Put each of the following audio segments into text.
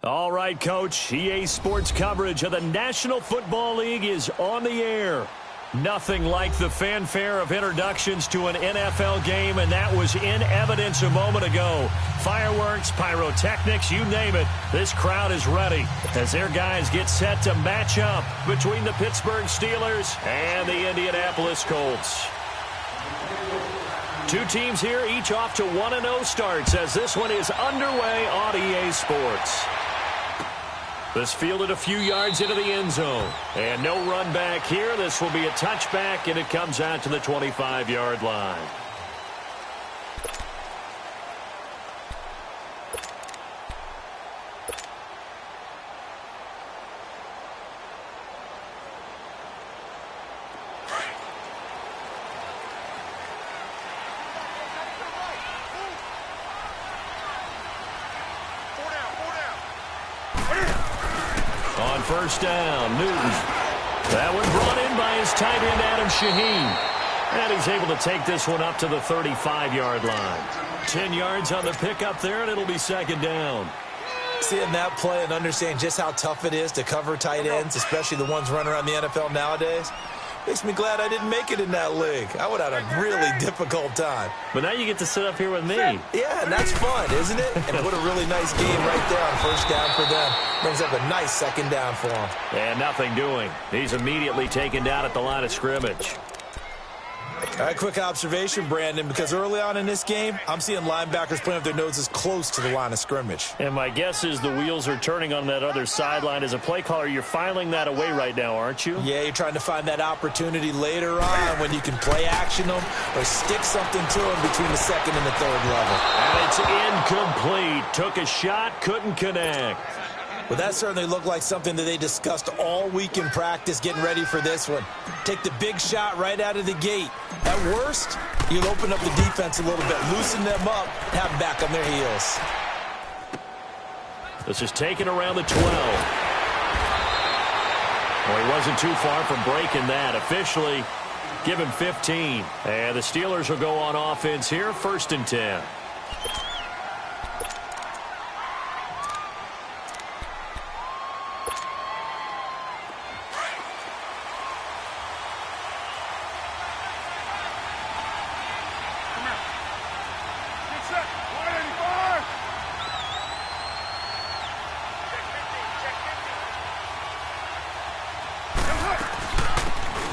All right, Coach. EA Sports coverage of the National Football League is on the air. Nothing like the fanfare of introductions to an NFL game, and that was in evidence a moment ago. Fireworks, pyrotechnics, you name it. This crowd is ready as their guys get set to match up between the Pittsburgh Steelers and the Indianapolis Colts. Two teams here, each off to 1-0 starts as this one is underway on EA Sports. This fielded a few yards into the end zone. And no run back here. This will be a touchback, and it comes out to the 25-yard line. First down, Newton. That one brought in by his tight end, Adam Shaheen. And he's able to take this one up to the 35-yard line. 10 yards on the pickup there, and it'll be second down. Seeing that play and understanding just how tough it is to cover tight ends, especially the ones running around the NFL nowadays, makes me glad I didn't make it in that league. I would have had a really difficult time. But now you get to sit up here with me. Yeah, and that's fun, isn't it? And what a really nice game right there on first down for them. Brings up a nice second down for them. And nothing doing. He's immediately taken down at the line of scrimmage. All right, quick observation, Brandon, because early on in this game, I'm seeing linebackers playing with their noses close to the line of scrimmage. And my guess is the wheels are turning on that other sideline. As a play caller, you're filing that away right now, aren't you? Yeah, you're trying to find that opportunity later on when you can play action them or stick something to them between the second and the third level. And it's incomplete. Took a shot, couldn't connect. Well, that certainly looked like something that they discussed all week in practice getting ready for this one. Take the big shot right out of the gate. At worst, you'll open up the defense a little bit, loosen them up, have them back on their heels. This is taken around the 12. Well, he wasn't too far from breaking that. Officially, give him 15. And the Steelers will go on offense here, 1st and 10.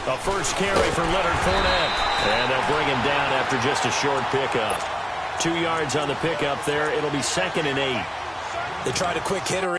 A first carry for Leonard Fournette. And they'll bring him down after just a short pickup. 2 yards on the pickup there. It'll be 2nd and 8. They tried a quick hitter.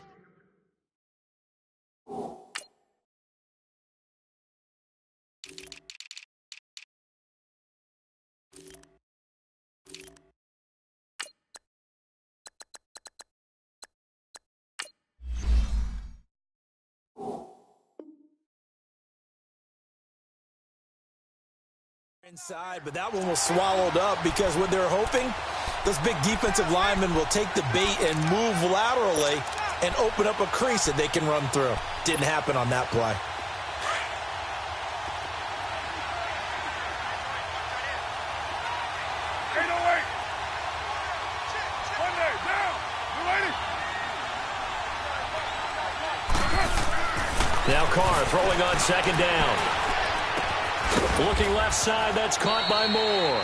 Inside, but that one was swallowed up because what they're hoping, those big defensive linemen will take the bait and move laterally and open up a crease that they can run through. Didn't happen on that play. Now Carr throwing on 2nd down. Looking left side, that's caught by Moore.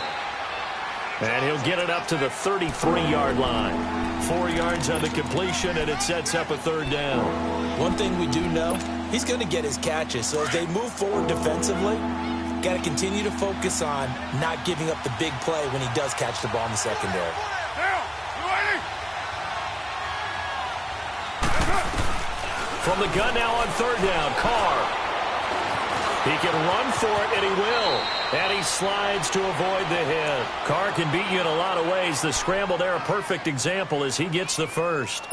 And he'll get it up to the 33-yard line. 4 yards on the completion, and it sets up a 3rd down. One thing we do know, he's going to get his catches. So as they move forward defensively, got to continue to focus on not giving up the big play when he does catch the ball in the secondary. From the gun now on 3rd down, Carr. He can run for it, and he will. And he slides to avoid the hit. Carr can beat you in a lot of ways. The scramble there, a perfect example as he gets the first.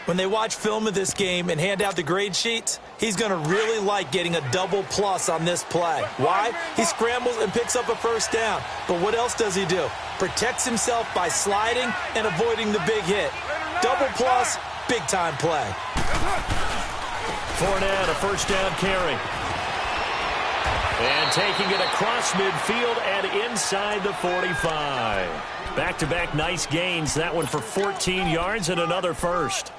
When they watch film of this game and hand out the grade sheets, he's going to really like getting a double plus on this play. Why? He scrambles and picks up a first down. But what else does he do? Protects himself by sliding and avoiding the big hit. Double plus, big-time play. Fournette, a first down carry. And taking it across midfield and inside the 45. Back-to-back nice gains. That one for 14 yards and another first.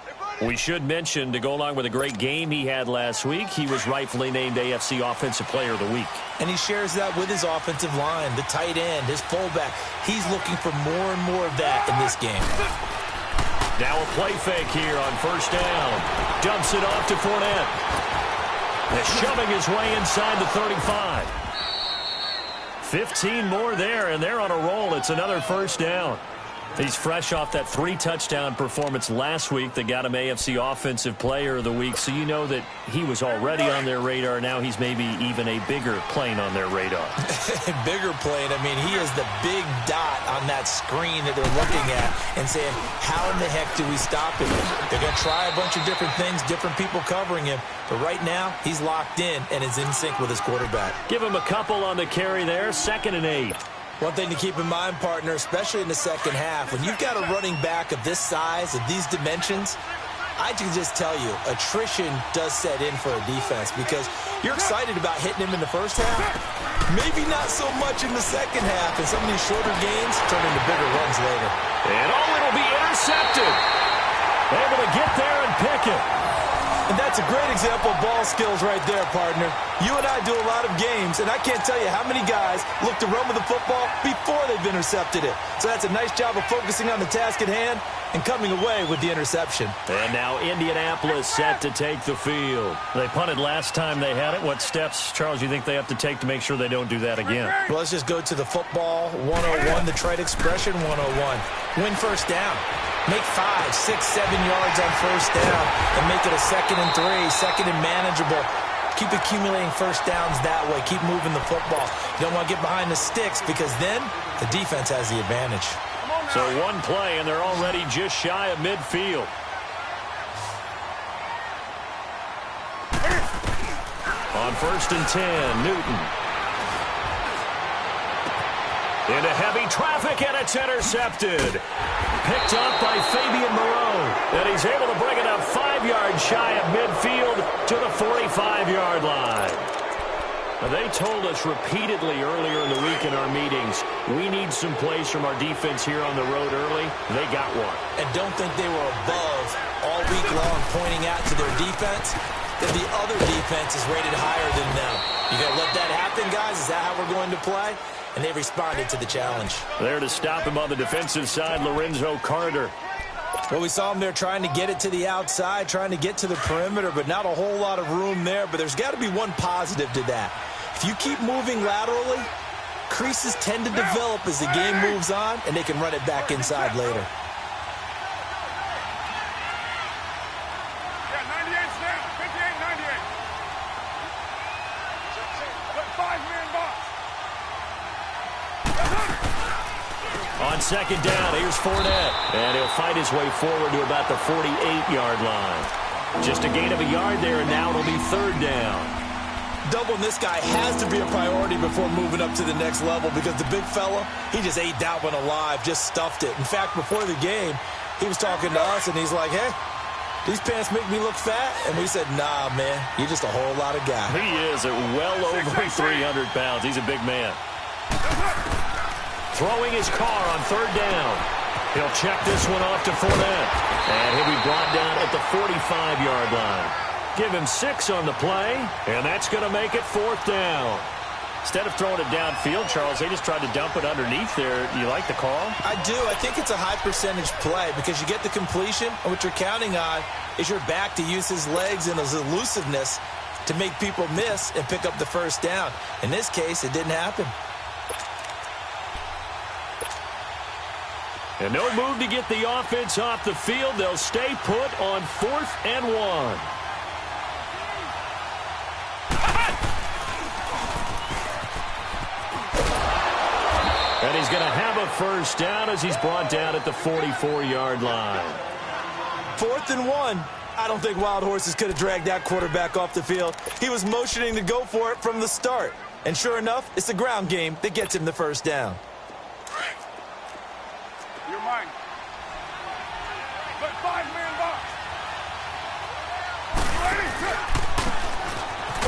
We should mention, to go along with a great game he had last week, he was rightfully named AFC Offensive Player of the Week. And he shares that with his offensive line, the tight end, his fullback. He's looking for more and more of that in this game. Now a play fake here on first down. Dumps it off to Fournette. And shoving his way inside the 35. 15 more there, and they're on a roll. It's another first down. He's fresh off that 3-touchdown performance last week that got him AFC Offensive Player of the Week, so you know that he was already on their radar. Now he's maybe even a bigger plane on their radar. Bigger plane. I mean, he is the big dot on that screen that they're looking at and saying, how in the heck do we stop him? They're going to try a bunch of different things, different people covering him, but right now he's locked in and is in sync with his quarterback. Give him a couple on the carry there, 2nd and 8. One thing to keep in mind, partner, especially in the second half, when you've got a running back of this size, of these dimensions, I can just tell you, attrition does set in for a defense because you're excited about hitting him in the first half. Maybe not so much in the second half, and some of these shorter gains turn into bigger runs later. And it'll be intercepted. Able to get there and pick it. And that's a great example of ball skills right there, partner. You and I do a lot of games, and I can't tell you how many guys look to run with the football before they've intercepted it. So that's a nice job of focusing on the task at hand and coming away with the interception. And now Indianapolis set to take the field. They punted last time they had it. What steps, Charles, you think they have to take to make sure they don't do that again? Well, let's just go to the football 101, the trite expression 101. Win first down. Make 5, 6, 7 yards on first down and make it a 2nd and 3, 2nd and manageable. Keep accumulating first downs that way. Keep moving the football. You don't want to get behind the sticks because then the defense has the advantage. So one play, and they're already just shy of midfield. On 1st and 10, Newton. Into heavy traffic, and it's intercepted. Picked up by Fabian Moreau. And he's able to bring it up 5 yards shy of midfield to the 45-yard line. Now, they told us repeatedly earlier in the week in our meetings, we need some plays from our defense here on the road early. They got one. And don't think they were above all week long pointing out to their defense that the other defense is rated higher than them. You going to let that happen, guys? Is that how we're going to play? And they responded to the challenge. There to stop him on the defensive side, Lorenzo Carter. Well, we saw him there trying to get it to the outside, trying to get to the perimeter, but not a whole lot of room there. But there's got to be one positive to that. If you keep moving laterally, creases tend to develop as the game moves on, and they can run it back inside later. On 2nd down, here's Fournette. And he'll fight his way forward to about the 48-yard line. Just a gain of a yard there, and now it'll be 3rd down. Doubling this guy has to be a priority before moving up to the next level because the big fella, he just ate that one alive, just stuffed it. In fact, before the game, he was talking to us, and he's like, hey, these pants make me look fat? And we said, nah, man, you're just a whole lot of guy. He is at well over 300 pounds. He's a big man. Throwing his car on 3rd down. He'll check this one off to Fournette. And he'll be brought down at the 45-yard line. Give him 6 on the play, and that's going to make it 4th down. Instead of throwing it downfield, Charles, they just tried to dump it underneath there. You like the call? I do. I think it's a high percentage play because you get the completion, and what you're counting on is your back to use his legs and his elusiveness to make people miss and pick up the first down. In this case, it didn't happen. And no move to get the offense off the field. They'll stay put on 4th and 1. And he's going to have a first down as he's brought down at the 44-yard line. 4th and 1. I don't think Wild Horses could have dragged that quarterback off the field. He was motioning to go for it from the start. And sure enough, it's the ground game that gets him the first down. You're mine. But 5-man box.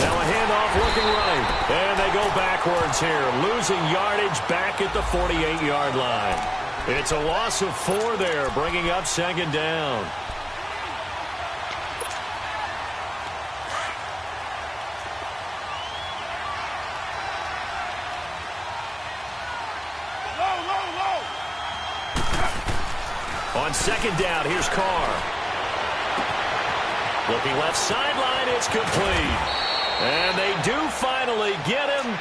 Now a handoff looking right. And they go backwards here. Losing yardage back at the 48-yard line. It's a loss of 4 there, bringing up 2nd down. On second down, here's Carr. Looking left sideline, it's complete. And they do finally get him,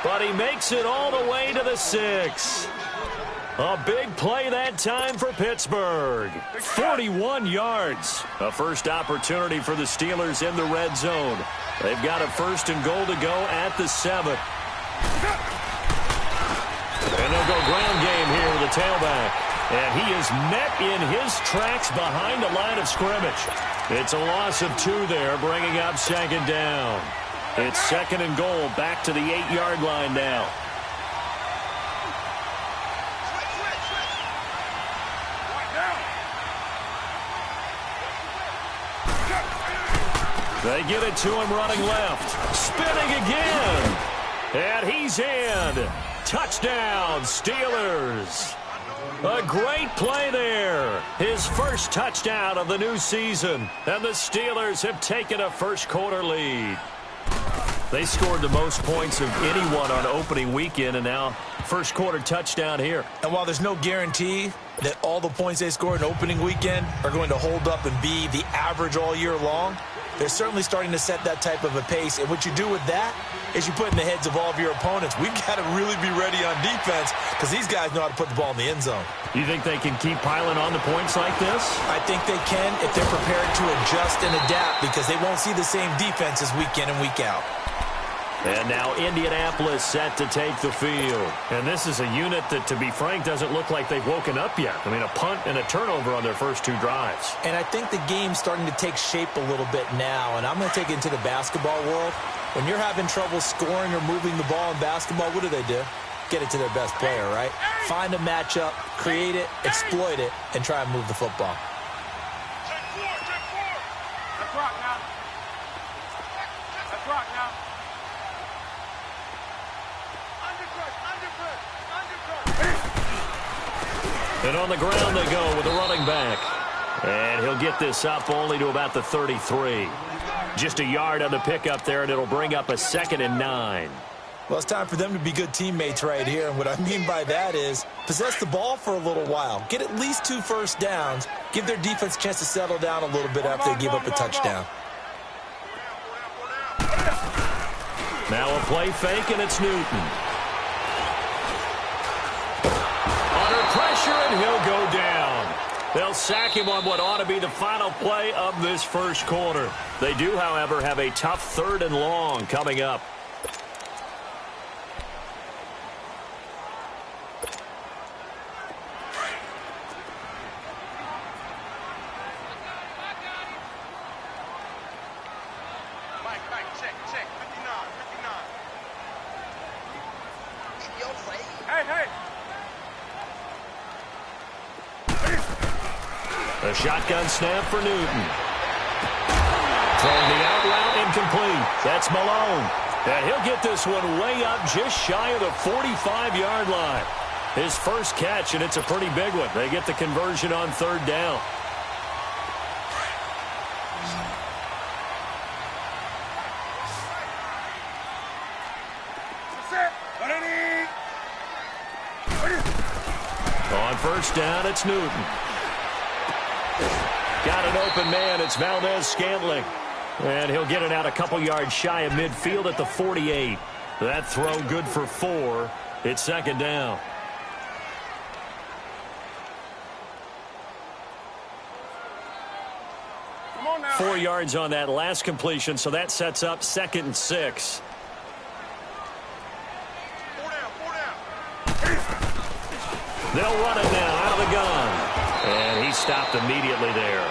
but he makes it all the way to the 6. A big play that time for Pittsburgh. 41 yards. A first opportunity for the Steelers in the red zone. They've got a 1st and goal to go at the 7. And they'll go ground game here with the tailback. And he is met in his tracks behind the line of scrimmage. It's a loss of 2 there, bringing up second down. It's 2nd and goal, back to the 8-yard line now. They get it to him running left. Spinning again. And he's in. Touchdown, Steelers. A great play there. His first touchdown of the new season. And the Steelers have taken a first-quarter lead. They scored the most points of anyone on opening weekend, and now first-quarter touchdown here. And while there's no guarantee that all the points they score in opening weekend are going to hold up and be the average all year long, they're certainly starting to set that type of a pace. And what you do with that is you put in the heads of all of your opponents, we've got to really be ready on defense because these guys know how to put the ball in the end zone. You think they can keep piling on the points like this? I think they can if they're prepared to adjust and adapt because they won't see the same defenses week in and week out. And now Indianapolis set to take the field. And this is a unit that, to be frank, doesn't look like they've woken up yet. I mean, a punt and a turnover on their first 2 drives. And I think the game's starting to take shape a little bit now. And I'm going to take it into the basketball world. When you're having trouble scoring or moving the ball in basketball, what do? Get it to their best player, right? Find a matchup, create it, exploit it, and try and move the football. Let's rock now. Let's rock now. And on the ground they go with a running back. And he'll get this up only to about the 33. Just a yard on the pickup there, and it'll bring up a 2nd and 9. Well, it's time for them to be good teammates right here. And what I mean by that is possess the ball for a little while. Get at least 2 first downs. Give their defense a chance to settle down a little bit after they give up a touchdown. Now a play fake, and it's Newton. Pressure, and he'll go down. They'll sack him on what ought to be the final play of this first quarter. They do, however, have a tough 3rd and long coming up. Mike, check. 59. Hey. A shotgun snap for Newton. Throwing the out route, incomplete. That's Malone. And he'll get this one way up just shy of the 45-yard line. His first catch, and it's a pretty big one. They get the conversion on 3rd down. On 1st down, it's Newton. Got an open man. It's Valdez-Scantling. And he'll get it out a couple yards shy of midfield at the 48. That throw good for 4. It's 2nd down. Come on now. 4 yards on that last completion, so that sets up 2nd and 6. They'll run it now out of the gun. And he stopped immediately there.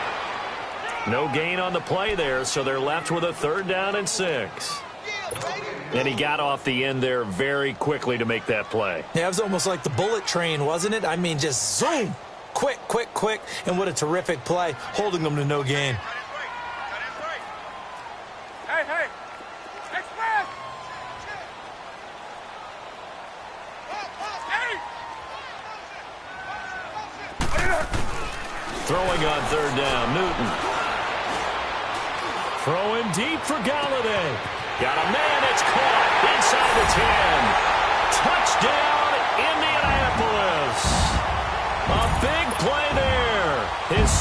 No gain on the play there, so they're left with a 3rd down and 6. And he got off the end there very quickly to make that play. Yeah, it was almost like the bullet train, wasn't it? I mean, just zoom. Quick. And what a terrific play, holding them to no gain. Hey. Express. Throwing on 3rd down, Newton. Throwing deep for Galladay. Got a man, it's caught inside the 10. Touchdown, Indianapolis. A big play there.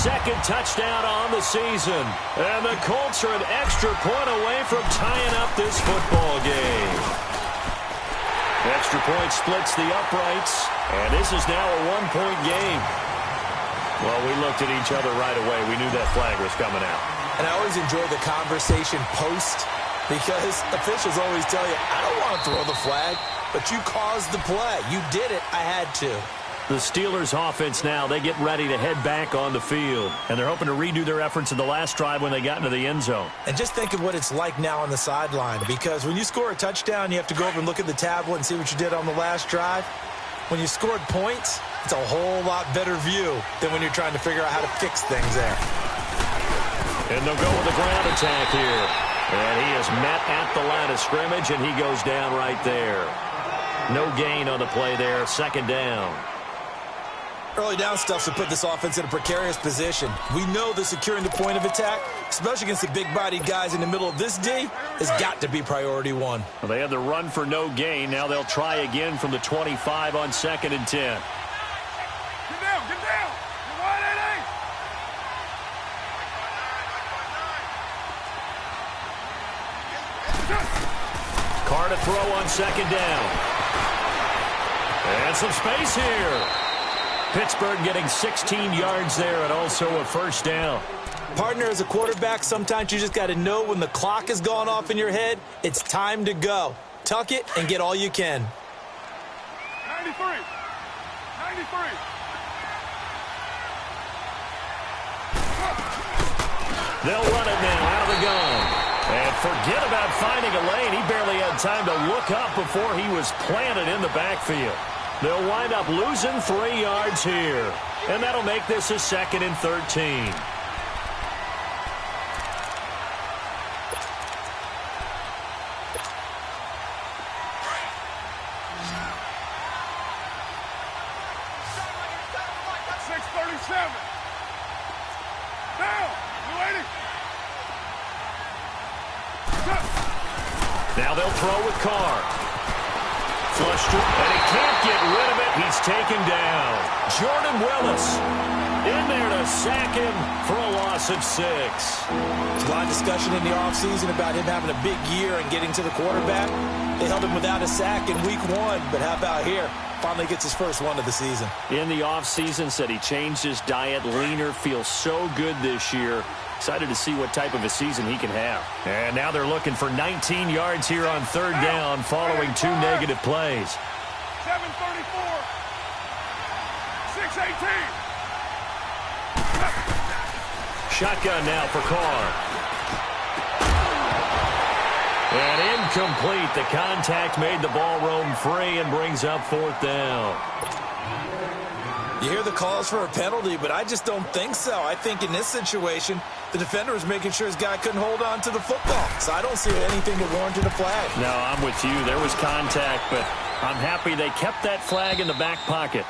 second touchdown on the season. And the Colts are an extra point away from tying up this football game. Extra point splits the uprights, and this is now a one-point game. Well, we looked at each other right away. We knew that flag was coming out. And I always enjoy the conversation post, because officials always tell you, I don't want to throw the flag, but you caused the play. You did it. I had to. The Steelers offense now, they get ready to head back on the field. And they're hoping to redo their efforts in the last drive when they got into the end zone. And just think of what it's like now on the sideline, because when you score a touchdown, you have to go over and look at the tablet and see what you did on the last drive. When you scored points, it's a whole lot better view than when you're trying to figure out how to fix things there. And they'll go with the ground attack here. And he is met at the line of scrimmage, and he goes down right there. No gain on the play there, second down. Early down stuff to put this offense in a precarious position. We know that securing the point of attack, especially against the big-bodied guys in the middle of this D, has got to be priority one. Well, they had the run for no gain. Now they'll try again from the 25 on 2nd and 10. Get down, get down. You're wide at 8. Carr to throw on 2nd down. And some space here. Pittsburgh getting 16 yards there and also a first down. Partner, as a quarterback, sometimes you just got to know when the clock has gone off in your head, it's time to go. Tuck it and get all you can. 93. 93. They'll run it now out of the gun. And forget about finding a lane. He barely had time to look up before he was planted in the backfield. They'll wind up losing 3 yards here. And that'll make this a 2nd and 13. Now they'll throw with Carr. Flushed it, and he can't get rid of it. He's taken down. Jordan Willis in there to sack him for a loss of 6. There's a lot of discussion in the offseason about him having a big year and getting to the quarterback. They held him without a sack in week 1, but how about here? Finally gets his first one of the season. In the offseason, said he changed his diet, leaner, feels so good this year. Excited to see what type of a season he can have. And now they're looking for 19 yards here on 3rd down following 2 negative plays. 7:34. 6:18. Shotgun now for Carr. And incomplete. The contact made the ball roam free and brings up 4th down. You hear the calls for a penalty, but I just don't think so. I think in this situation, the defender was making sure his guy couldn't hold on to the football. So I don't see anything that warranted a flag. No, I'm with you. There was contact, but I'm happy they kept that flag in the back pocket.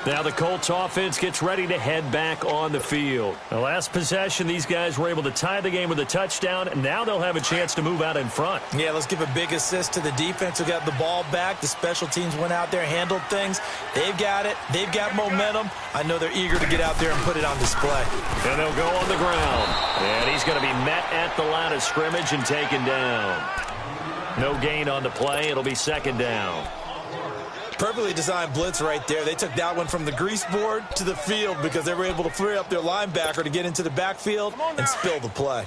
Now the Colts offense gets ready to head back on the field. The last possession, these guys were able to tie the game with a touchdown, and now they'll have a chance to move out in front. Yeah, let's give a big assist to the defense who got the ball back. The special teams went out there, handled things. They've got it. They've got momentum. I know they're eager to get out there and put it on display. And they'll go on the ground. And he's going to be met at the line of scrimmage and taken down. No gain on the play. It'll be 2nd down. Perfectly designed blitz right there. They took that one from the grease board to the field because they were able to free up their linebacker to get into the backfield and spill the play.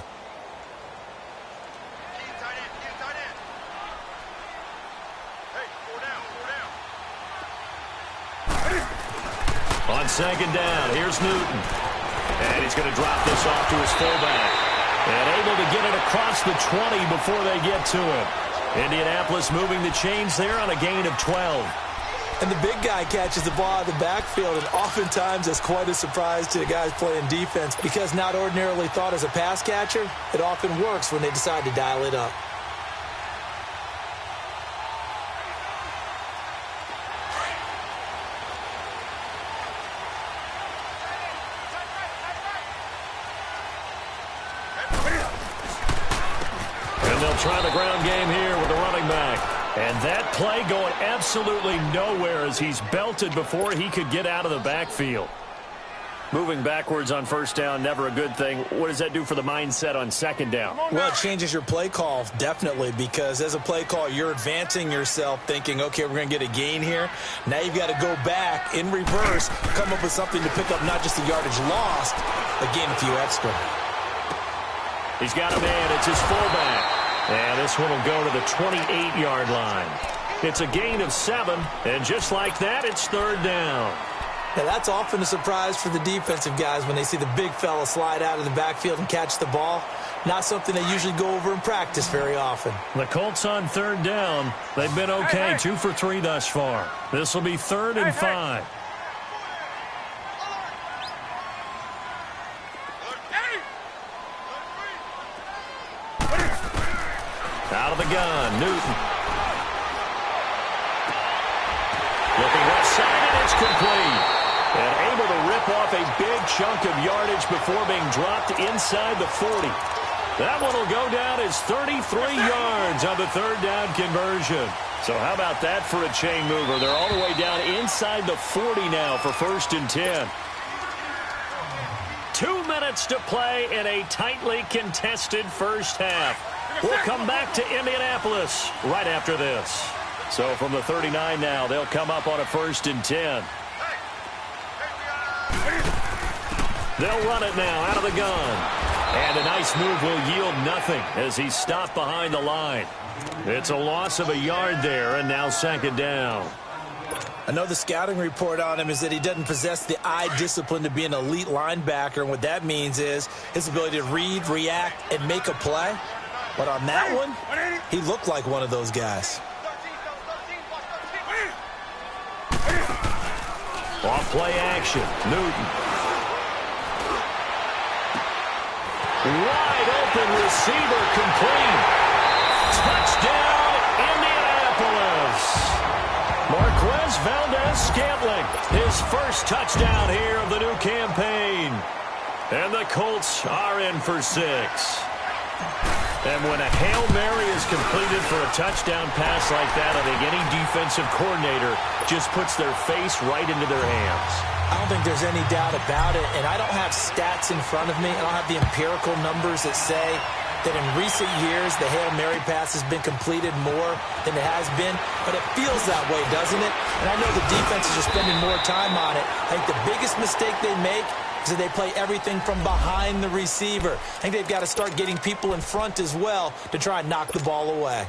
On 2nd down, here's Newton. And he's going to drop this off to his fullback. And able to get it across the 20 before they get to him. Indianapolis moving the chains there on a gain of 12. And the big guy catches the ball out of the backfield, and oftentimes that's quite a surprise to the guys playing defense because not ordinarily thought as a pass catcher, it often works when they decide to dial it up. And they'll try the ground game here with the running back. And that play going absolutely nowhere as he's belted before he could get out of the backfield. Moving backwards on first down, never a good thing. What does that do for the mindset on second down? Well, it changes your play call, definitely, because as a play call, you're advancing yourself thinking, okay, we're going to get a gain here. Now you've got to go back in reverse, come up with something to pick up not just the yardage lost, but gain a few extra. He's got a man. It's his fullback. And this one will go to the 28-yard line. It's a gain of 7, and just like that, it's third down. Now, that's often a surprise for the defensive guys when they see the big fella slide out of the backfield and catch the ball. Not something they usually go over in practice very often. The Colts on third down. They've been okay, 2 for 3 thus far. This will be 3rd and 5. Out of the gun, Newton. Looking left side, and it's complete. And able to rip off a big chunk of yardage before being dropped inside the 40. That one will go down as 33 yards on the third down conversion. So how about that for a chain mover? They're all the way down inside the 40 now for 1st and 10. 2 minutes to play in a tightly contested first half. We'll come back to Indianapolis right after this. So from the 39 now, they'll come up on a 1st and 10. They'll run it now out of the gun. And a nice move will yield nothing as he's stopped behind the line. It's a loss of a yard there, and now 2nd down. I know the scouting report on him is that he doesn't possess the eye discipline to be an elite linebacker. And what that means is his ability to read, react, and make a play. But on that one, he looked like one of those guys. Off play action, Newton. Wide open receiver complete. Touchdown, Indianapolis. Marquez Valdez-Scantling, his first touchdown here of the new campaign. And the Colts are in for 6. And when a Hail Mary is completed for a touchdown pass like that, I think any defensive coordinator just puts their face right into their hands. I don't think there's any doubt about it, and I don't have stats in front of me. I don't have the empirical numbers that say that in recent years the Hail Mary pass has been completed more than it has been, but it feels that way, doesn't it? And I know the defenses are spending more time on it. I think the biggest mistake they make is that they play everything from behind the receiver. I think they've got to start getting people in front as well to try and knock the ball away.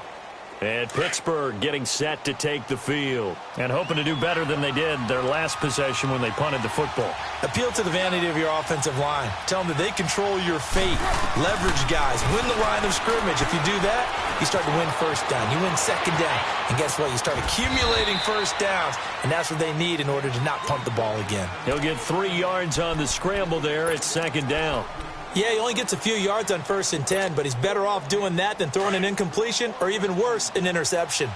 And Pittsburgh getting set to take the field and hoping to do better than they did their last possession when they punted the football. Appeal to the vanity of your offensive line. Tell them that they control your fate. Leverage guys. Win the line of scrimmage. If you do that, you start to win first down. You win second down. And guess what? You start accumulating first downs. And that's what they need in order to not punt the ball again. He'll get 3 yards on the scramble there at 2nd down. Yeah, he only gets a few yards on 1st and 10, but he's better off doing that than throwing an incompletion or even worse, an interception.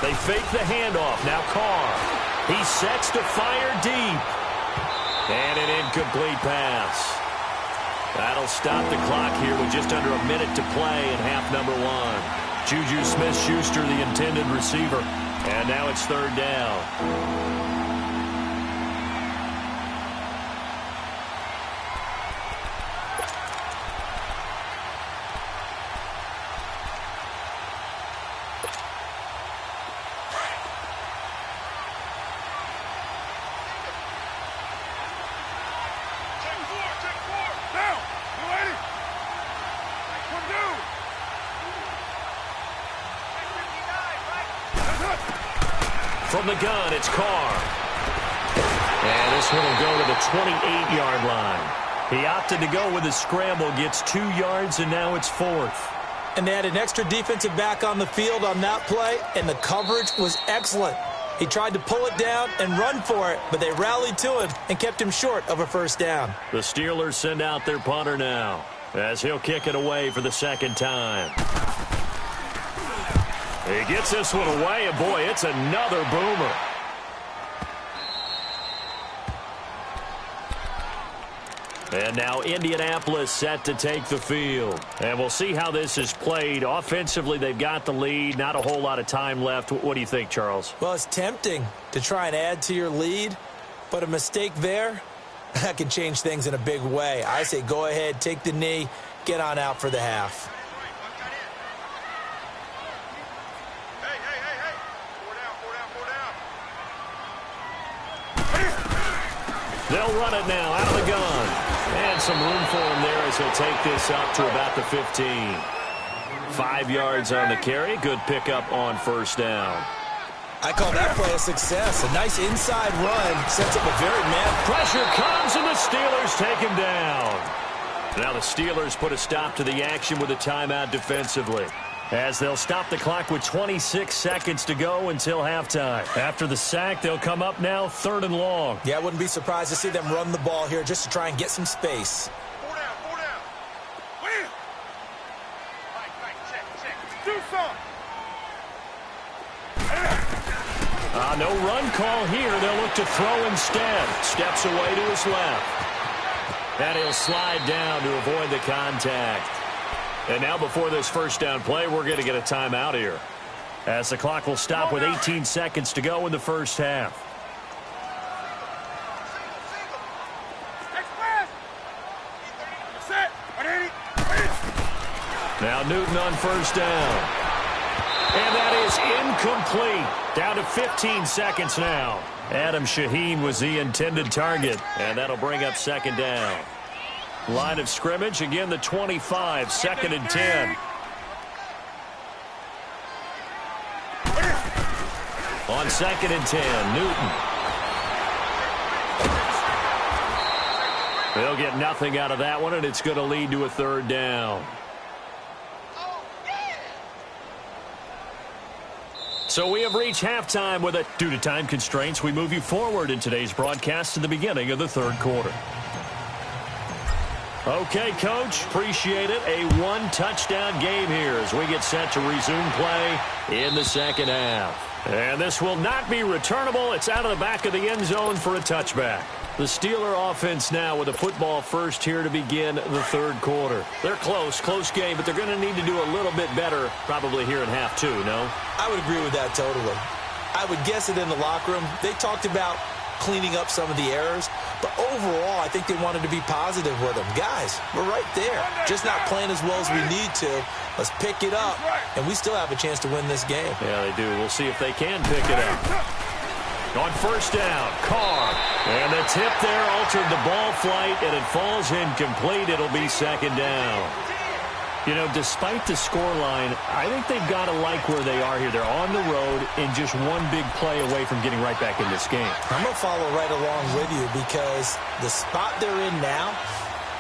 They fake the handoff. Now Carr. He sets to fire deep. And an incomplete pass. That'll stop the clock here with just under a minute to play in half number 1. Juju Smith-Schuster, the intended receiver. And now it's 3rd down. From the gun, it's Carr. And this one will go to the 28-yard line. He opted to go with a scramble, gets 2 yards, and now it's 4th. And they had an extra defensive back on the field on that play, and the coverage was excellent. He tried to pull it down and run for it, but they rallied to him and kept him short of a first down. The Steelers send out their punter now, as he'll kick it away for the 2nd time. He gets this one away, and boy, it's another boomer. And now Indianapolis set to take the field. And we'll see how this is played. Offensively, they've got the lead. Not a whole lot of time left. What do you think, Charles? Well, it's tempting to try and add to your lead, but a mistake there, that can change things in a big way. I say go ahead, take the knee, get on out for the half. They'll run it now out of the gun. And some room for him there as he'll take this up to about the 15. 5 yards on the carry. Good pickup on first down. I call that play a success. A nice inside run sets up a very man. Pressure comes, and the Steelers take him down. Now the Steelers put a stop to the action with a timeout defensively, as they'll stop the clock with 26 seconds to go until halftime. After the sack, they'll come up now 3rd and long. Yeah, I wouldn't be surprised to see them run the ball here just to try and get some space. 4 down, 4 down. Will. Check. Do something. No run call here. They'll look to throw instead. Steps away to his left. And he'll slide down to avoid the contact. And now before this first down play, we're going to get a timeout here, as the clock will stop with 18 seconds to go in the first half. Now Newton on first down. And that is incomplete. Down to 15 seconds now. Adam Shaheen was the intended target, and that'll bring up 2nd down. Line of scrimmage, again the 25, 2nd and 10. On 2nd and 10, Newton. They'll get nothing out of that one, and it's going to lead to a 3rd down. So we have reached halftime with it. Due to time constraints, we move you forward in today's broadcast to the beginning of the 3rd quarter. Okay, Coach, appreciate it. A 1-touchdown game here as we get set to resume play in the 2nd half. And this will not be returnable. It's out of the back of the end zone for a touchback. The Steeler offense now with a football first here to begin the 3rd quarter. They're close game, but they're going to need to do a little bit better probably here in half 2, no? I would agree with that totally. I would guess that in the locker room, they talked about cleaning up some of the errors, but overall, I think they wanted to be positive with them. Guys, we're right there. Just not playing as well as we need to. Let's pick it up, and we still have a chance to win this game. Yeah, they do. We'll see if they can pick it up. On first down, Carr. And the tip there altered the ball flight, and it falls incomplete. It'll be 2nd down. You know, despite the scoreline, I think they've got to like where they are here. They're on the road and just one big play away from getting right back in this game. I'm going to follow right along with you because the spot they're in now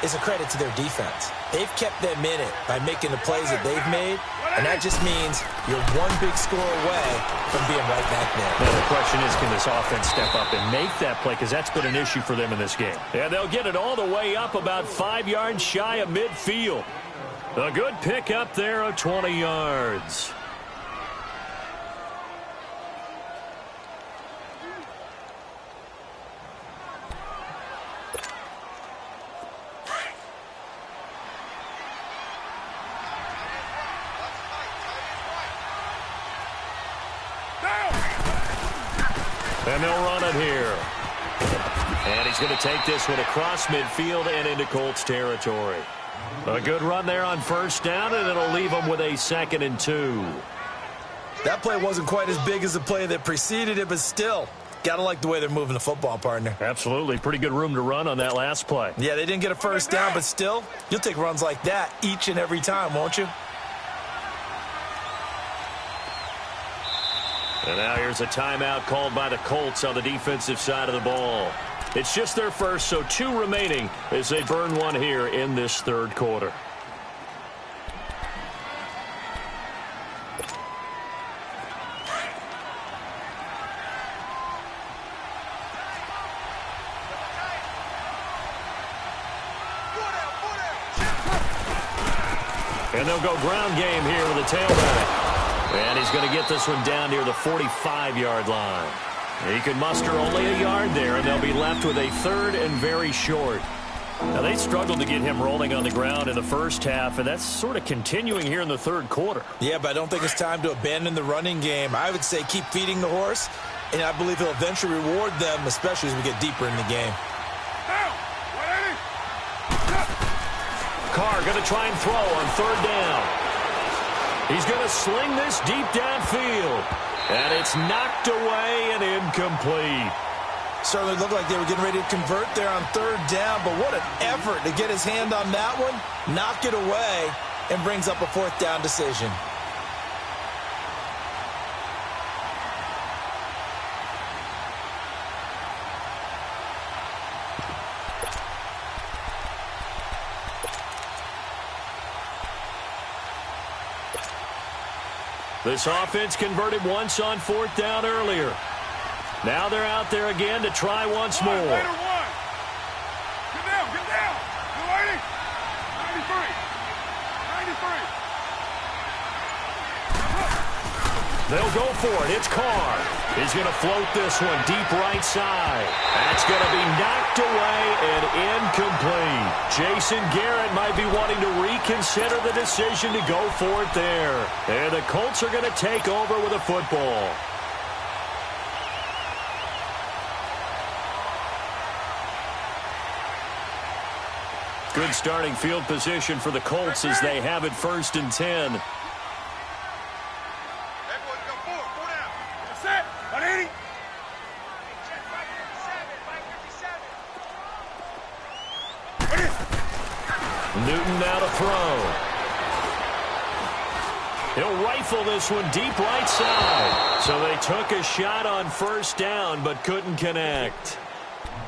is a credit to their defense. They've kept them in it by making the plays that they've made, and that just means you're one big score away from being right back there. Now the question is, can this offense step up and make that play? Because that's been an issue for them in this game. And they'll get it all the way up about 5 yards shy of midfield. A good pick up there of 20 yards. And they'll run it here. And he's going to take this one across midfield and into Colts territory. A good run there on first down, and it'll leave them with a 2nd and 2. That play wasn't quite as big as the play that preceded it, but still, got to like the way they're moving the football, partner. Absolutely. Pretty good room to run on that last play. Yeah, they didn't get a first down, but still, you'll take runs like that each and every time, won't you? And now here's a timeout called by the Colts on the defensive side of the ball. It's just their first, so 2 remaining as they burn one here in this 3rd quarter. And they'll go ground game here with a tailback. And he's going to get this one down near the 45-yard line. He can muster only a yard there, and they'll be left with a 3rd and very short. Now, they struggled to get him rolling on the ground in the first half, and that's sort of continuing here in the third quarter. Yeah, but I don't think it's time to abandon the running game. I would say keep feeding the horse, and I believe he'll eventually reward them, especially as we get deeper in the game. Carr going to try and throw on third down. He's going to sling this deep downfield, and it's knocked away and incomplete. Certainly looked like they were getting ready to convert there on third down, but what an effort to get his hand on that one, knock it away, and brings up a fourth down decision. This offense converted once on fourth down earlier. Now they're out there again to try once more. Get down. You ready? 93. They'll go for it. It's Carr. He's going to float this one deep right side. That's going to be knocked away and incomplete. Jason Garrett might be wanting to reconsider the decision to go for it there. And the Colts are going to take over with a football. Good starting field position for the Colts as they have it 1st and 10. Newton now to throw. He'll rifle this one deep right side. So they took a shot on first down but couldn't connect.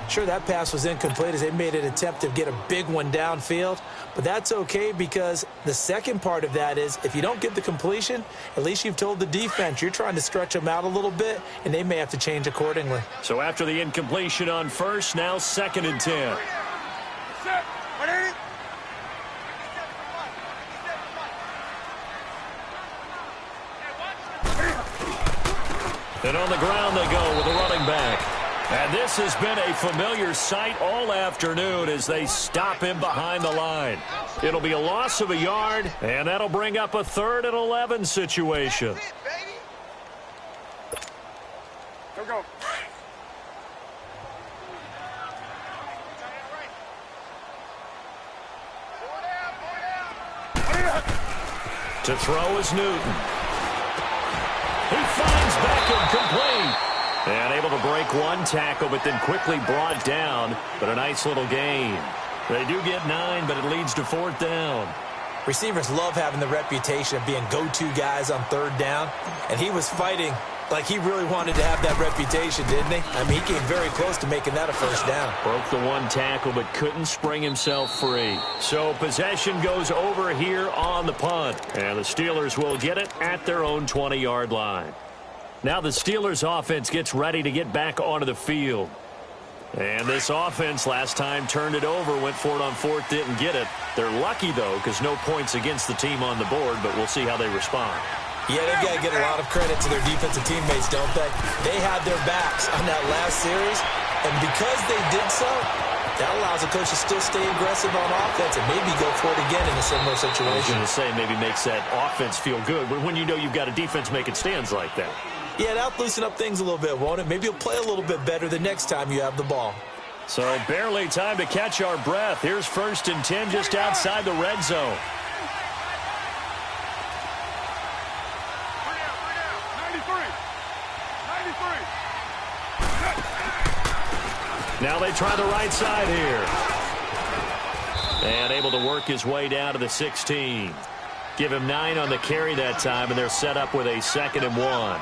Sure, that pass was incomplete as they made an attempt to get a big one downfield, but that's okay because the second part of that is if you don't get the completion, at least you've told the defense you're trying to stretch them out a little bit, and they may have to change accordingly. So after the incompletion on first, now 2nd and 10. And on the ground they go with a running back. And this has been a familiar sight all afternoon as they stop him behind the line. It'll be a loss of a yard, and that'll bring up a 3rd and 11 situation. Go. To throw is Newton. He finds Beckham complete. And able to break one tackle, but then quickly brought down. But a nice little gain. They do get 9, but it leads to 4th down. Receivers love having the reputation of being go-to guys on third down. And he was fighting like he really wanted to have that reputation, didn't he? I mean, he came very close to making that a first down. Broke the one tackle, but couldn't spring himself free. So possession goes over here on the punt. And the Steelers will get it at their own 20-yard line. Now the Steelers offense gets ready to get back onto the field. And this offense last time turned it over, went for it on 4th, didn't get it. They're lucky, though, because no points against the team on the board, but we'll see how they respond. Yeah, they've got to get a lot of credit to their defensive teammates, don't they? They had their backs on that last series, and because they did so, that allows the coach to still stay aggressive on offense and maybe go for it again in a similar situation. I was going to say maybe makes that offense feel good, but when you know you've got a defense making stands like that. Yeah, that'll loosen up things a little bit, won't it? Maybe you'll play a little bit better the next time you have the ball. So barely time to catch our breath. Here's 1st and 10 just outside the red zone. 93. Now they try the right side here. And able to work his way down to the 16. Give him 9 on the carry that time, and they're set up with a 2nd and 1.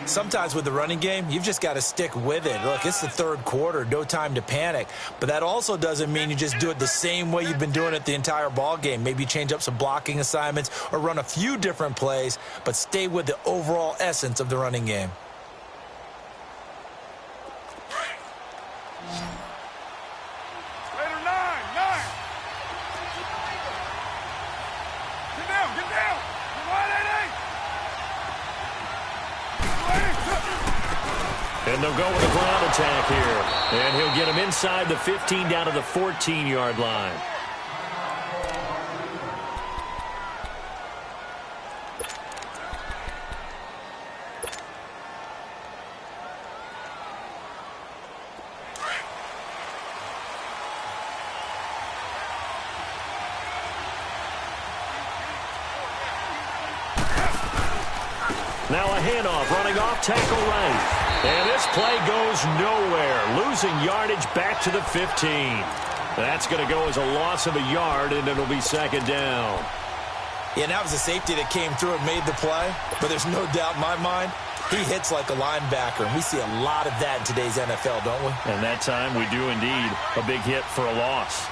Sometimes with the running game, you've just got to stick with it. Look, it's the third quarter, no time to panic. But that also doesn't mean you just do it the same way you've been doing it the entire ball game. Maybe change up some blocking assignments or run a few different plays, but stay with the overall essence of the running game. And they'll go with a ground attack here. And he'll get him inside the 15 down to the 14-yard line. Now a handoff, running off tackle right. And this play goes nowhere, losing yardage back to the 15. That's going to go as a loss of a yard, and it'll be second down. Yeah, and that was a safety that came through and made the play. But there's no doubt in my mind, he hits like a linebacker. And we see a lot of that in today's NFL, don't we? And that time we do indeed. A big hit for a loss.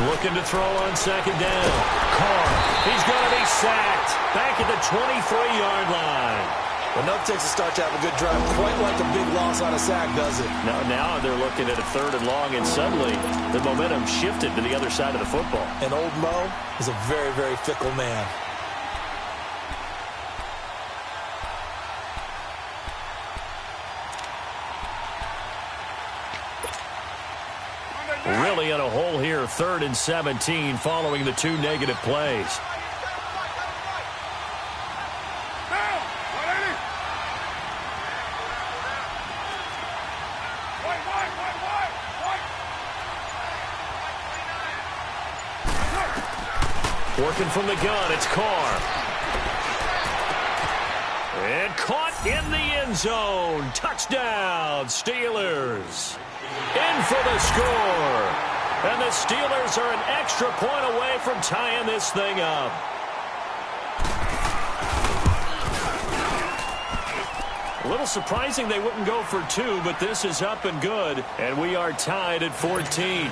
Looking to throw on second down. Carr, he's going to be sacked. Back at the 23-yard line. Well, enough takes a start to have a good drive. Quite like a big loss on a sack, does it? Now they're looking at a 3rd and long, and suddenly the momentum shifted to the other side of the football. And old Mo is a very, very fickle man. Really in a hole here, 3rd and 17, following the 2 negative plays. Working from the gun, it's Carr. And caught in the end zone. Touchdown, Steelers. In for the score. And the Steelers are an extra point away from tying this thing up. A little surprising they wouldn't go for 2, but this is up and good. And we are tied at 14.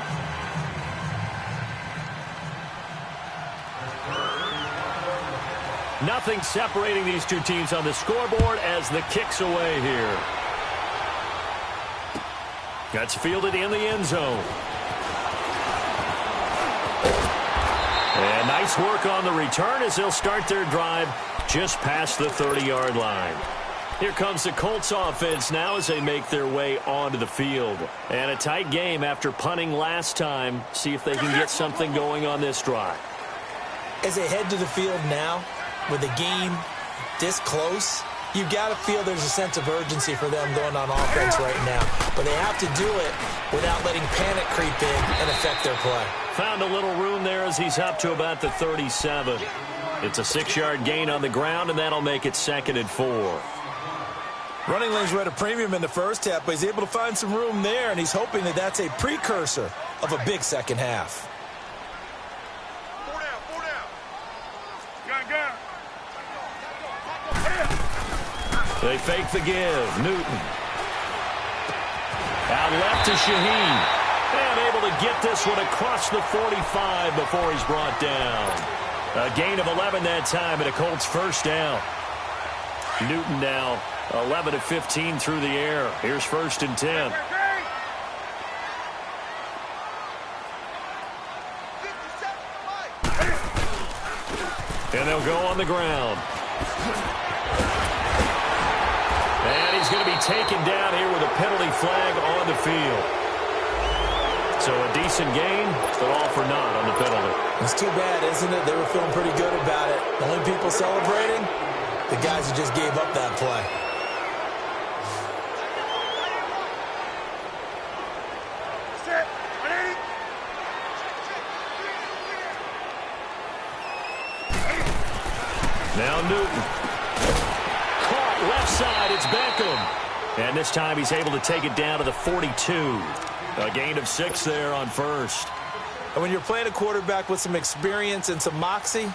Nothing separating these two teams on the scoreboard as the kick's away here. That's fielded in the end zone. And nice work on the return as they'll start their drive just past the 30-yard line. Here comes the Colts offense now as they make their way onto the field. And a tight game after punting last time. See if they can get something going on this drive. As they head to the field now, with the game this close, you've got to feel there's a sense of urgency for them going on offense right now. But they have to do it without letting panic creep in and affect their play. Found a little room there as he's up to about the 37. It's a 6-yard gain on the ground, and that'll make it 2nd and 4. Running lanes were at a premium in the first half, but he's able to find some room there, and he's hoping that that's a precursor of a big second half. They fake the give. Newton. Out left to Shaheen. And able to get this one across the 45 before he's brought down. A gain of 11 that time and a Colts first down. Newton now 11 of 15 through the air. Here's 1st and 10. And they'll go on the ground. And he's going to be taken down here with a penalty flag on the field. So a decent gain, but all for naught on the penalty. It's too bad, isn't it? They were feeling pretty good about it. The only people celebrating, the guys who just gave up that play. Now Newton. Caught left side, it's Beckham. And this time he's able to take it down to the 42. A gain of 6 there on first. And when you're playing a quarterback with some experience and some moxie,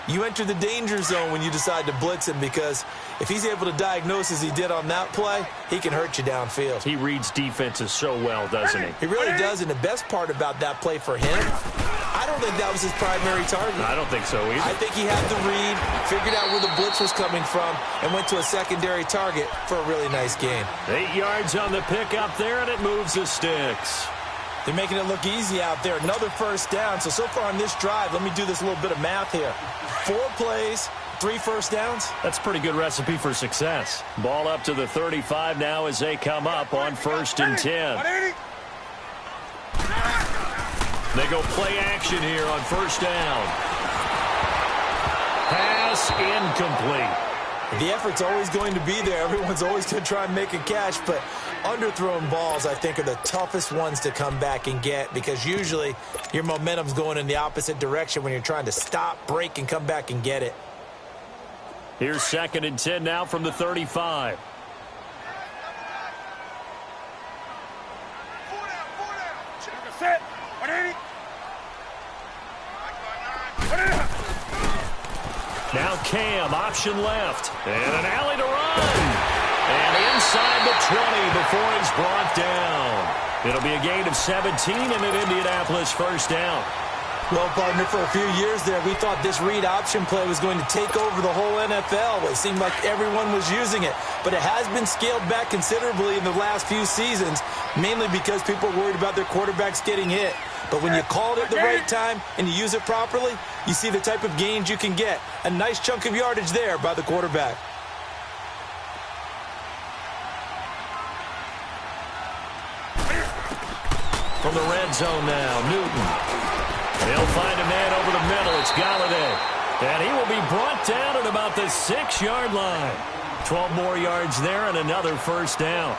you enter the danger zone when you decide to blitz him, because if he's able to diagnose as he did on that play, he can hurt you downfield. He reads defenses so well, doesn't he? He really does, and the best part about that play for him, I don't think that was his primary target. I don't think so either. I think he had the read, figured out where the blitz was coming from, and went to a secondary target for a really nice gain. 8 yards on the pickup there, and it moves the sticks. They're making it look easy out there. Another first down. So far on this drive, let me do this little bit of math here. 4 plays, 3 first downs? That's a pretty good recipe for success. Ball up to the 35 now as they come up on 1st and 10. They go play action here on 1st down. Pass incomplete. The effort's always going to be there. Everyone's always going to try and make a catch, but underthrown balls, I think, are the toughest ones to come back and get because usually your momentum's going in the opposite direction when you're trying to stop, break, and come back and get it. Here's 2nd and 10 now from the 35. Set. Now Cam, option left. And an alley to run. And inside the 20 before he's brought down. It'll be a gain of 17 and an Indianapolis 1st down. Well, partner, for a few years there, we thought this read option play was going to take over the whole NFL. It seemed like everyone was using it. But it has been scaled back considerably in the last few seasons, mainly because people are worried about their quarterbacks getting hit. But when you call it at the right time and you use it properly, you see the type of gains you can get. A nice chunk of yardage there by the quarterback. From the red zone now, Newton. He'll find a man over the middle. It's Galladay. And he will be brought down at about the 6-yard line. 12 more yards there and another 1st down.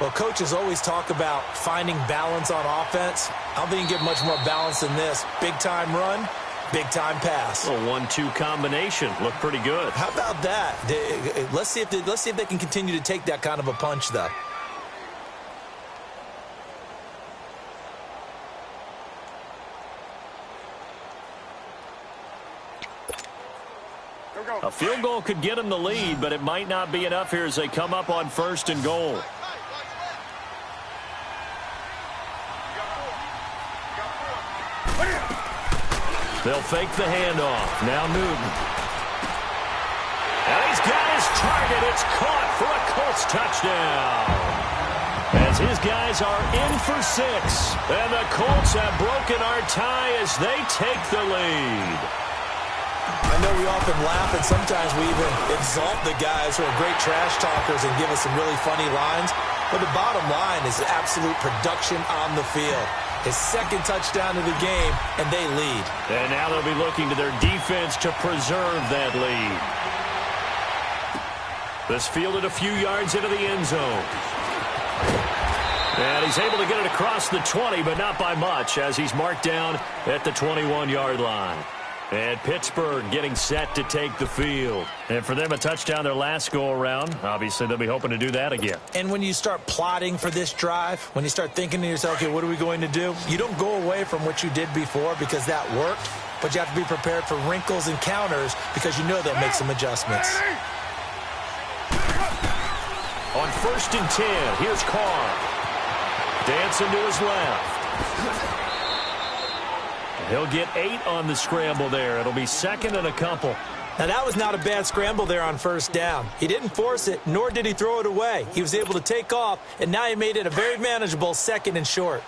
Well, coaches always talk about finding balance on offense. I don't think you can get much more balance than this. Big-time run, big-time pass. A 1-2 combination. Looked pretty good. How about that? Let's see if they can continue to take that kind of a punch, though. A field goal could get them the lead, but it might not be enough here as they come up on 1st and goal. They'll fake the handoff. Now Newton. And he's got his target. It's caught for a Colts touchdown. As his guys are in for 6. And the Colts have broken our tie as they take the lead. I know we often laugh, and sometimes we even exalt the guys who are great trash talkers and give us some really funny lines. But the bottom line is absolute production on the field. His 2nd touchdown of the game, and they lead. And now they'll be looking to their defense to preserve that lead. This fielded a few yards into the end zone. And he's able to get it across the 20, but not by much, as he's marked down at the 21-yard line. And Pittsburgh getting set to take the field. And for them, a touchdown their last go-around. Obviously, they'll be hoping to do that again. And when you start plotting for this drive, when you start thinking to yourself, okay, what are we going to do? You don't go away from what you did before because that worked, but you have to be prepared for wrinkles and counters because you know they'll make some adjustments. On 1st and 10, here's Carr. Dancing to his left. He'll get 8 on the scramble there. It'll be 2nd and a couple. Now, that was not a bad scramble there on 1st down. He didn't force it, nor did he throw it away. He was able to take off, and now he made it a very manageable 2nd and short.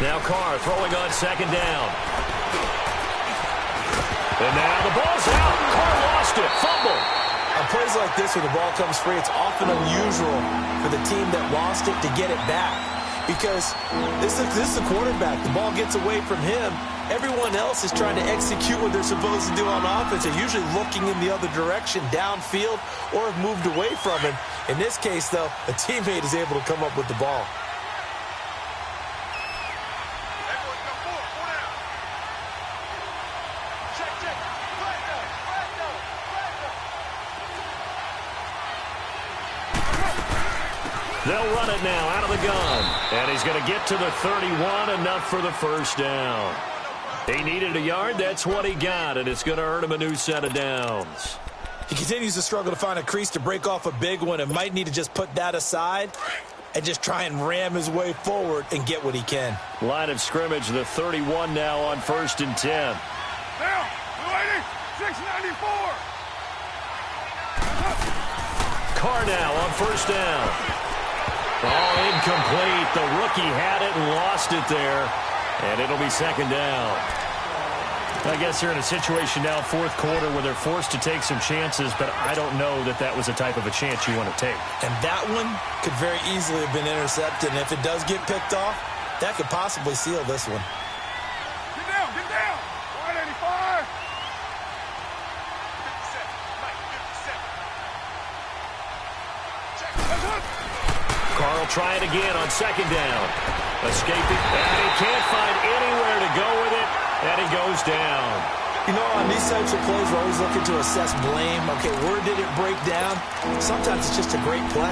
Now Carr throwing on 2nd down. And now the ball's out. Carr lost it. Fumble. On plays like this where the ball comes free, it's often unusual for the team that lost it to get it back. Because this is the quarterback. The ball gets away from him. Everyone else is trying to execute what they're supposed to do on offense. They're usually looking in the other direction, downfield, or have moved away from him. In this case, though, a teammate is able to come up with the ball. They'll run it now out of the gun. And he's going to get to the 31, enough for the 1st down. He needed a yard. That's what he got, and it's going to earn him a new set of downs. He continues to struggle to find a crease to break off a big one and might need to just put that aside and just try and ram his way forward and get what he can. Line of scrimmage, the 31 now on 1st and 10. Now, 694. Carr now on 1st down. Oh, incomplete. The rookie had it and lost it there. And it'll be second down. I guess they're in a situation now, fourth quarter, where they're forced to take some chances, but I don't know that that was the type of a chance you want to take. And that one could very easily have been intercepted. And if it does get picked off, that could possibly seal this one. Get down, get down. 185. 57. Carl trying again on second down. Escaping, and he can't find anywhere to go with it, and he goes down. You know, on these types of plays, we're always looking to assess blame. Okay, where did it break down? Sometimes it's just a great play.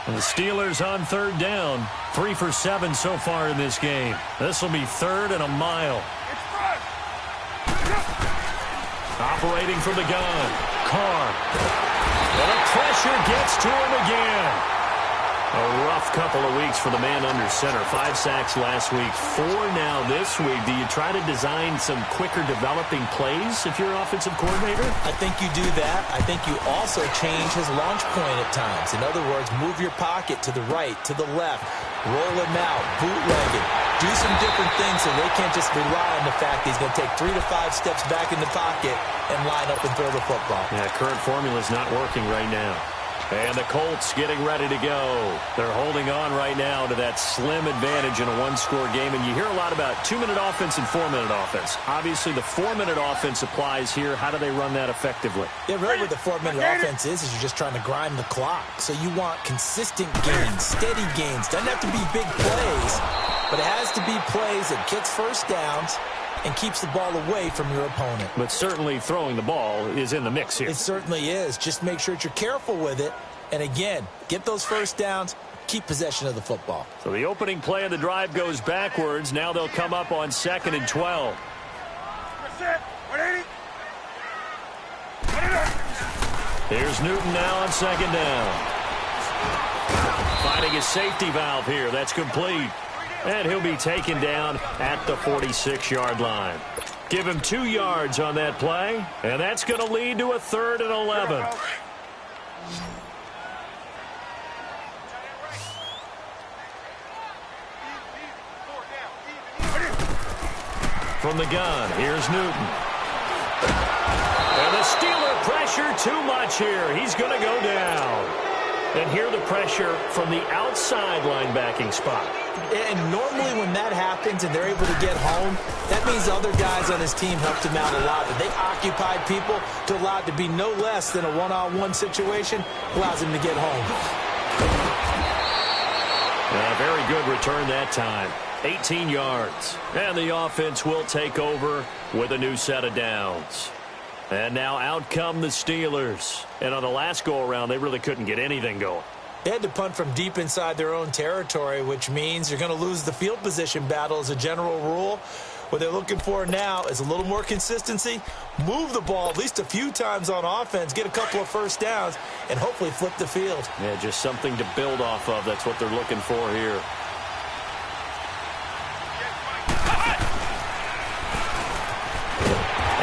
And the Steelers on third down. 3 for 7 so far in this game. This will be third and a mile. Operating from the gun. Carr. And the pressure gets to him again. A rough couple of weeks for the man under center. 5 sacks last week, 4 now this week. Do you try to design some quicker developing plays if you're an offensive coordinator? I think you do that. I think you also change his launch point at times. In other words, move your pocket to the right, to the left, roll him out, bootleg it. Do some different things so they can't just rely on the fact that he's going to take 3 to 5 steps back in the pocket and line up and throw the football. Yeah, current formula is not working right now. And the Colts getting ready to go. They're holding on right now to that slim advantage in a one-score game. And you hear a lot about 2-minute offense and 4-minute offense. Obviously, the 4-minute offense applies here. How do they run that effectively? Yeah, really what the 4-minute offense is you're just trying to grind the clock. So you want consistent gains, steady gains. Doesn't have to be big plays, but it has to be plays that gets first downs and keeps the ball away from your opponent. But certainly throwing the ball is in the mix here. It certainly is. Just make sure that you're careful with it. And again, get those first downs, keep possession of the football. So the opening play of the drive goes backwards. Now they'll come up on 2nd and 12. Here's Newton now on 2nd down. Finding his safety valve here. That's complete. And he'll be taken down at the 46-yard line. Give him 2 yards on that play, and that's going to lead to a 3rd and 11. From the gun, here's Newton. And the Steeler pressure too much here. He's going to go down. And here the pressure from the outside linebacking spot. And normally when that happens and they're able to get home, that means other guys on his team helped him out a lot. But they occupied people to allow it to be no less than a one-on-one situation, allows him to get home. A very good return that time. 18 yards. And the offense will take over with a new set of downs. And now out come the Steelers. And on the last go-around, they really couldn't get anything going. They had to punt from deep inside their own territory, which means you're going to lose the field position battle as a general rule. What they're looking for now is a little more consistency, move the ball at least a few times on offense, get a couple of first downs, and hopefully flip the field. Yeah, just something to build off of. That's what they're looking for here.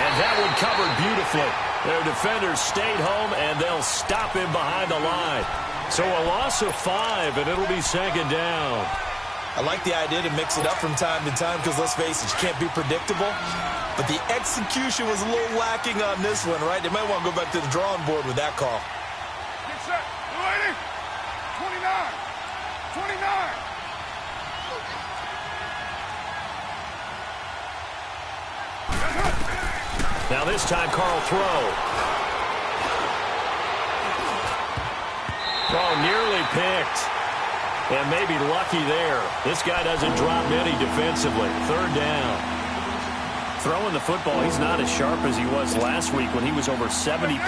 And that one covered beautifully. Their defenders stayed home, and they'll stop him behind the line. So a loss of 5, and it'll be 2nd down. I like the idea to mix it up from time to time because, let's face it, you can't be predictable. But the execution was a little lacking on this one, right? They might want to go back to the drawing board with that call. Get set. 29. 29. Now this time, Carl throw. Oh, nearly picked. And maybe lucky there. This guy doesn't drop many defensively. 3rd down. Throwing the football, he's not as sharp as he was last week when he was over 70%.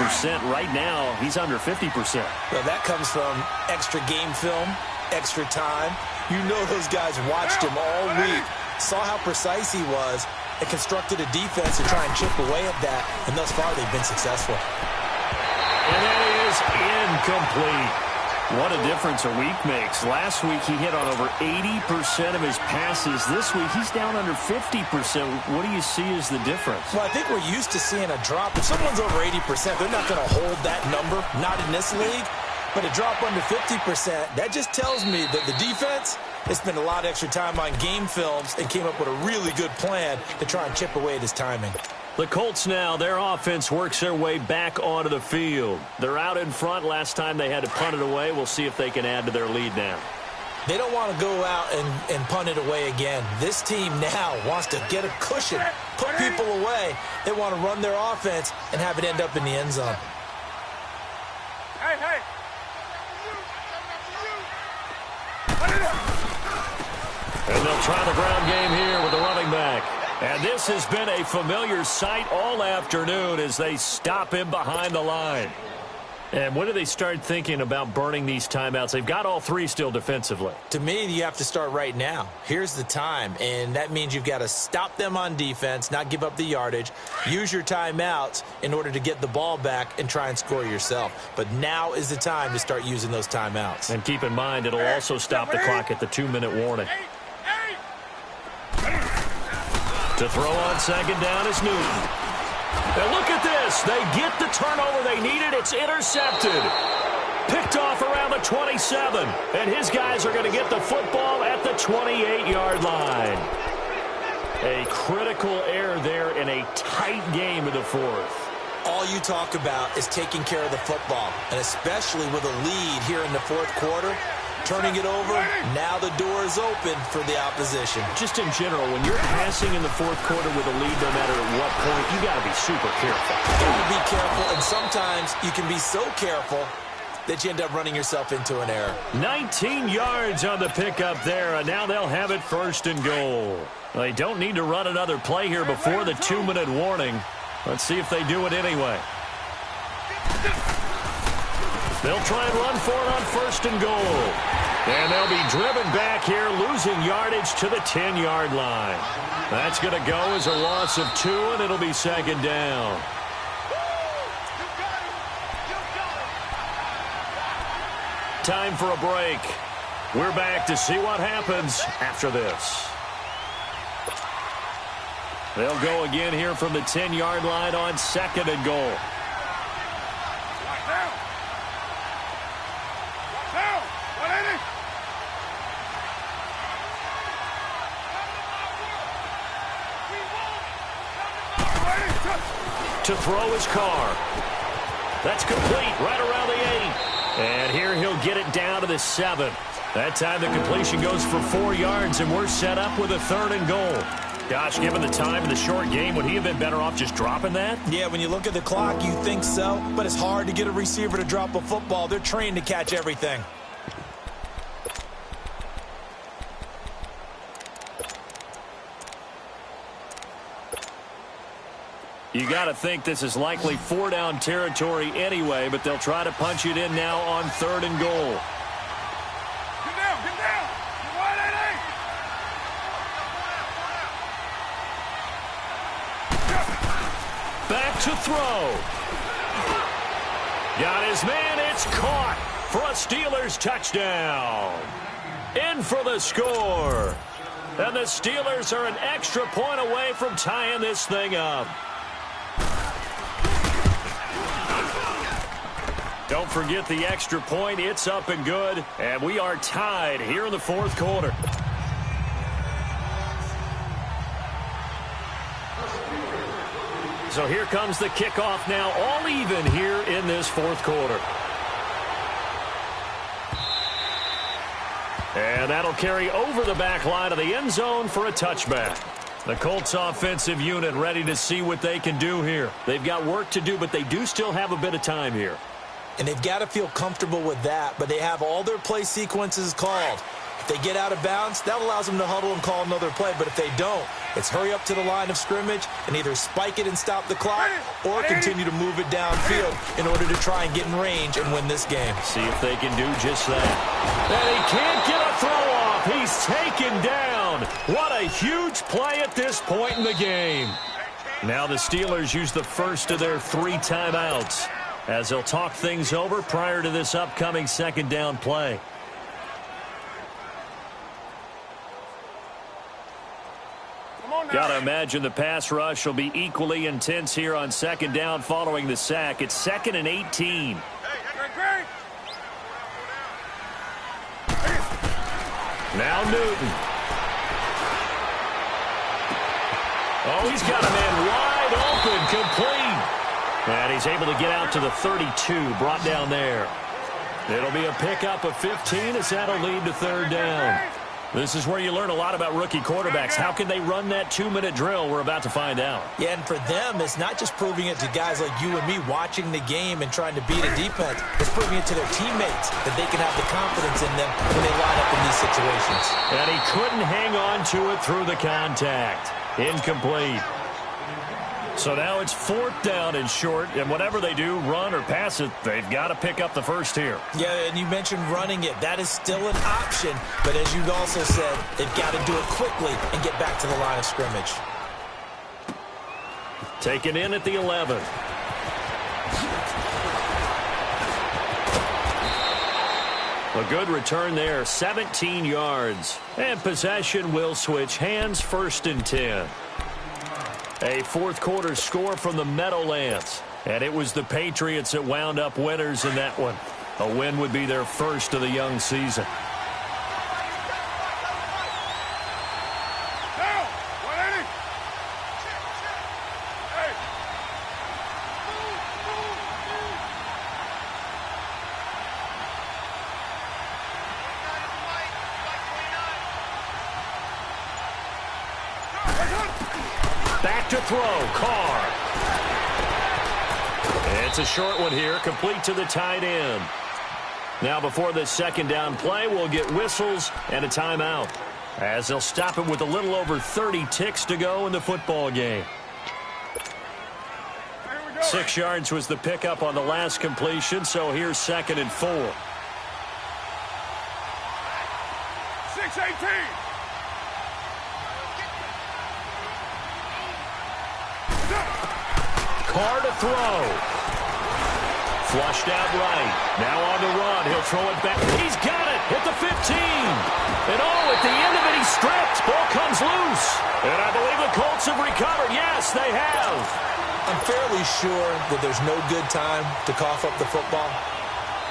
Right now, he's under 50%. Well, that comes from extra game film, extra time. You know those guys watched him all week, saw how precise he was, and constructed a defense to try and chip away at that. And thus far, they've been successful. And that is incomplete. What a difference a week makes. Last week he hit on over 80% of his passes. This week he's down under 50%. What do you see as the difference? Well, I think we're used to seeing a drop. If someone's over 80%, they're not going to hold that number, not in this league. But a drop under 50%, that just tells me that the defense has spent a lot of extra time on game films and came up with a really good plan to try and chip away at his timing. The Colts now, their offense works their way back onto the field. They're out in front. Last time they had to punt it away. We'll see if they can add to their lead now. They don't want to go out and punt it away again. This team now wants to get a cushion, put people away. They want to run their offense and have it end up in the end zone. Hey, hey. And they'll try the ground game here with the running back. And this has been a familiar sight all afternoon as they stop him behind the line. And when do they start thinking about burning these timeouts? They've got all three still defensively. To me, you have to start right now. Here's the time, and that means you've got to stop them on defense, not give up the yardage, use your timeouts in order to get the ball back and try and score yourself. But now is the time to start using those timeouts. And keep in mind, it'll also stop the clock at the 2-minute warning. To throw on second down is Newton. Now look at this. They get the turnover they needed. It's intercepted. Picked off around the 27. And his guys are going to get the football at the 28-yard line. A critical error there in a tight game in the fourth. All you talk about is taking care of the football, and especially with a lead here in the fourth quarter. Turning it over, now the door is open for the opposition. Just in general, when you're passing in the fourth quarter with a lead, no matter at what point, you got to be super careful. You got to be careful, and sometimes you can be so careful that you end up running yourself into an error. 19 yards on the pickup there, and now they'll have it first and goal. They don't need to run another play here before the 2-minute warning. Let's see if they do it anyway. They'll try and run for it on first and goal. And they'll be driven back here, losing yardage to the 10-yard line. That's going to go as a loss of 2, and it'll be second down. Time for a break. We're back to see what happens after this. They'll go again here from the 10-yard line on second and goal. To throw his car. That's complete right around the 8. And here he'll get it down to the 7. That time the completion goes for 4 yards, and we're set up with a third and goal. Gosh, given the time in the short game, would he have been better off just dropping that? Yeah, when you look at the clock, you think so. But it's hard to get a receiver to drop a football. They're trained to catch everything. You got to think this is likely 4-down territory anyway, but they'll try to punch it in now on third and goal. Get down, get down. Get wide, Back to throw. Got his man. It's caught for a Steelers touchdown. In for the score. And the Steelers are an extra point away from tying this thing up. Don't forget the extra point. It's up and good. And we are tied here in the fourth quarter. So here comes the kickoff now, all even here in this fourth quarter. And that'll carry over the back line of the end zone for a touchback. The Colts offensive unit ready to see what they can do here. They've got work to do, but they do still have a bit of time here. And they've got to feel comfortable with that, but they have all their play sequences called. If they get out of bounds, that allows them to huddle and call another play. But if they don't, it's hurry up to the line of scrimmage and either spike it and stop the clock or continue to move it downfield in order to try and get in range and win this game. See if they can do just that. And he can't get a throw off. He's taken down. What a huge play at this point in the game. Now the Steelers use the first of their 3 timeouts. as they'll talk things over prior to this upcoming second down play. Got to imagine the pass rush will be equally intense here on second down following the sack. It's 2nd and 18. Now Newton. Oh, he's got a man wide open, complete. And he's able to get out to the 32, brought down there. It'll be a pickup of 15 as that'll lead to third down. This is where you learn a lot about rookie quarterbacks. How can they run that 2-minute drill? We're about to find out. Yeah, and for them, it's not just proving it to guys like you and me watching the game and trying to beat a defense. It's proving it to their teammates that they can have the confidence in them when they line up in these situations. And he couldn't hang on to it through the contact. Incomplete. So now it's 4th down and short, and whatever they do, run or pass it, they've got to pick up the first here. Yeah, and you mentioned running it. That is still an option, but as you've also said, they've got to do it quickly and get back to the line of scrimmage. Taken in at the 11. A good return there, 17 yards. And possession will switch hands, 1st and 10. A fourth-quarter score from the Meadowlands. And it was the Patriots that wound up winners in that one. A win would be their first of the young season. Back to throw, Carr. It's a short one here, complete to the tight end. Now before this second down play, we'll get whistles and a timeout, as they'll stop it with a little over 30 ticks to go in the football game. 6 yards was the pickup on the last completion, so here's 2nd and 4. 6-18. Carr to throw. Flushed out right. Now on the run. He'll throw it back. He's got it at the 15. And oh, at the end of it, he's stripped. Ball comes loose. And I believe the Colts have recovered. Yes, they have. I'm fairly sure that there's no good time to cough up the football.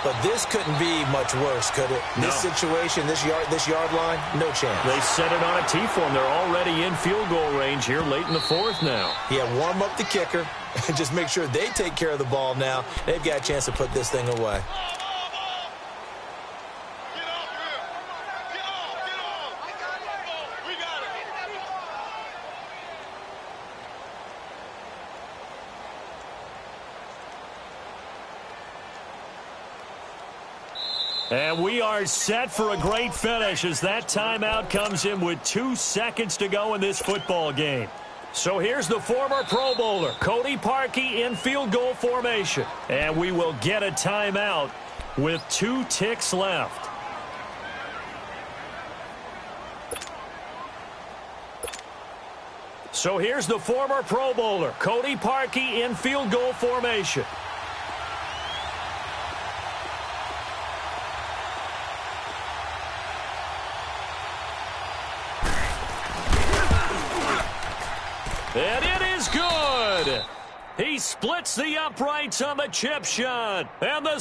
But this couldn't be much worse, could it? No. This situation, this yard line, no chance. They set it on a T-form. They're already in field goal range here late in the 4th now. Yeah, warm up the kicker and just make sure they take care of the ball now. They've got a chance to put this thing away. And we are set for a great finish as that timeout comes in with 2 seconds to go in this football game. So here's the former Pro Bowler, Cody Parkey, in field goal formation. And we will get a timeout with 2 ticks left. So here's the former Pro Bowler, Cody Parkey, in field goal formation. And it is good. He splits the uprights on the chip shot. And the